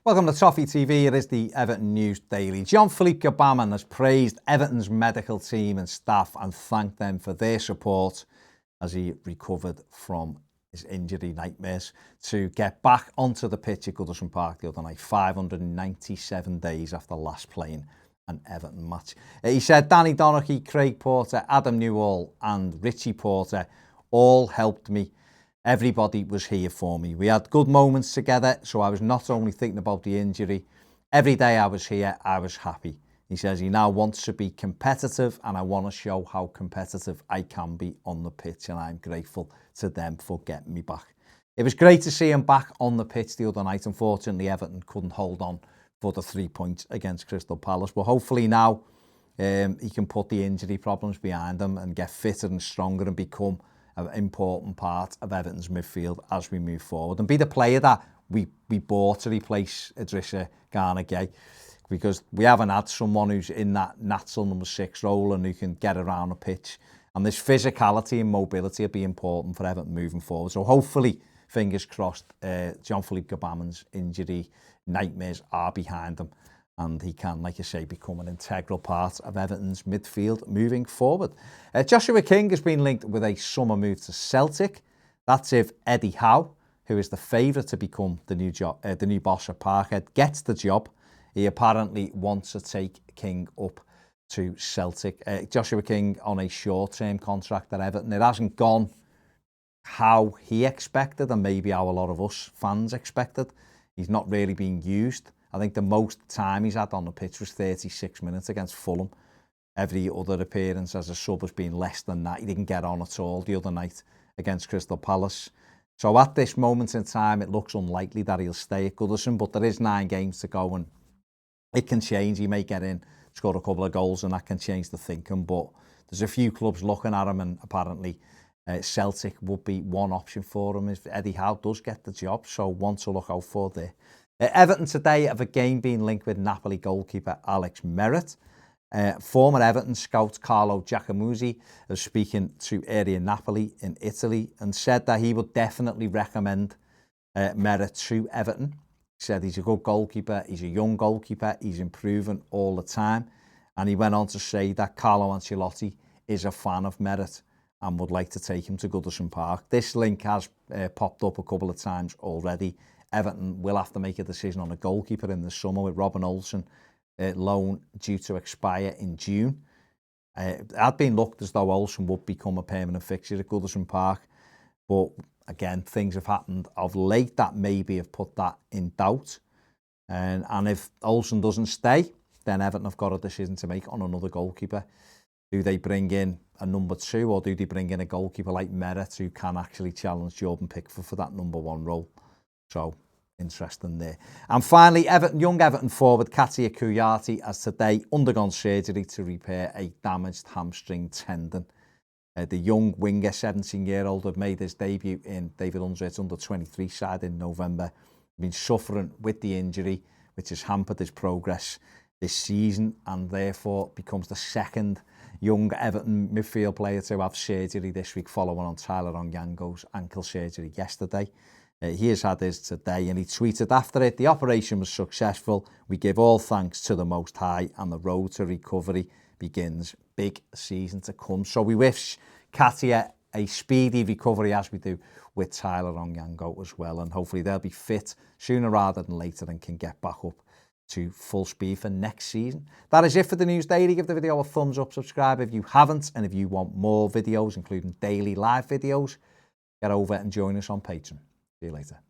Welcome to Toffee TV. It is the Everton News Daily. Jean-Philippe-Gbamin has praised Everton's medical team and staff and thanked them for their support as he recovered from his injury nightmares to get back onto the pitch at Goodison Park the other night, 597 days after last playing an Everton match. He said Danny Donachie, Craig Porter, Adam Newell and Richie Porter all helped me. Everybody was here for me. We had good moments together, so I was not only thinking about the injury. Every day I was here, I was happy. He says he now wants to be competitive, and I want to show how competitive I can be on the pitch, and I'm grateful to them for getting me back. It was great to see him back on the pitch the other night. Unfortunately, Everton couldn't hold on for the 3 points against Crystal Palace, but hopefully now he can put the injury problems behind him and get fitter and stronger and become an important part of Everton's midfield as we move forward and be the player that we bought to replace Idrissa Gana Gueye, because we haven't had someone who's in that natural number 6 role and who can get around the pitch, and this physicality and mobility will be important for Everton moving forward. So hopefully, fingers crossed, Jean-Philippe-Gbamin's injury nightmares are behind him and he can, like I say, become an integral part of Everton's midfield moving forward. Joshua King has been linked with a summer move to Celtic. That's if Eddie Howe, who is the favourite to become the new boss at Parkhead, gets the job. He apparently wants to take King up to Celtic. Joshua King on a short-term contract at Everton. It hasn't gone how he expected and maybe how a lot of us fans expected. He's not really being used. I think the most time he's had on the pitch was 36 minutes against Fulham. Every other appearance as a sub has been less than that. He didn't get on at all the other night against Crystal Palace. So at this moment in time, it looks unlikely that he'll stay at Goodison, but there is 9 games to go and it can change. He may get in, score a couple of goals, and that can change the thinking. But there's a few clubs looking at him, and apparently Celtic would be one option for him if Eddie Howe does get the job. So one to look out for there. Everton today have again been linked with Napoli goalkeeper Alex Meret. Former Everton scout Carlo Giacomuzzi was speaking to Area Napoli in Italy and said that he would definitely recommend Meret to Everton. He said he's a good goalkeeper, he's a young goalkeeper, he's improving all the time. And he went on to say that Carlo Ancelotti is a fan of Meret and would like to take him to Goodison Park. This link has popped up a couple of times already. Everton will have to make a decision on a goalkeeper in the summer with Robin Olsen loan due to expire in June. It had been looked as though Olsen would become a permanent fixture at Goodison Park, but again, things have happened of late that maybe have put that in doubt. And if Olsen doesn't stay, then Everton have got a decision to make on another goalkeeper. Do they bring in a number 2 or do they bring in a goalkeeper like Meret who can actually challenge Jordan Pickford for that number 1 role? So, interesting there. And finally, young Everton forward Katia Kouyaté has today undergone surgery to repair a damaged hamstring tendon. The young winger, 17-year-old, had made his debut in David Unzert's under-23 side in November. Been suffering with the injury, which has hampered his progress this season, and therefore becomes the second young Everton midfield player to have surgery this week, following on Tyler Onyango's ankle surgery yesterday. He has had his today, and he tweeted after it, "The operation was successful. We give all thanks to the Most High, and the road to recovery begins. Big season to come." So we wish Katia a speedy recovery, as we do with Tyler Onyango as well, and hopefully they'll be fit sooner rather than later and can get back up to full speed for next season. That is it for the News Daily. Give the video a thumbs up, subscribe if you haven't, and if you want more videos, including daily live videos, get over and join us on Patreon. See you later.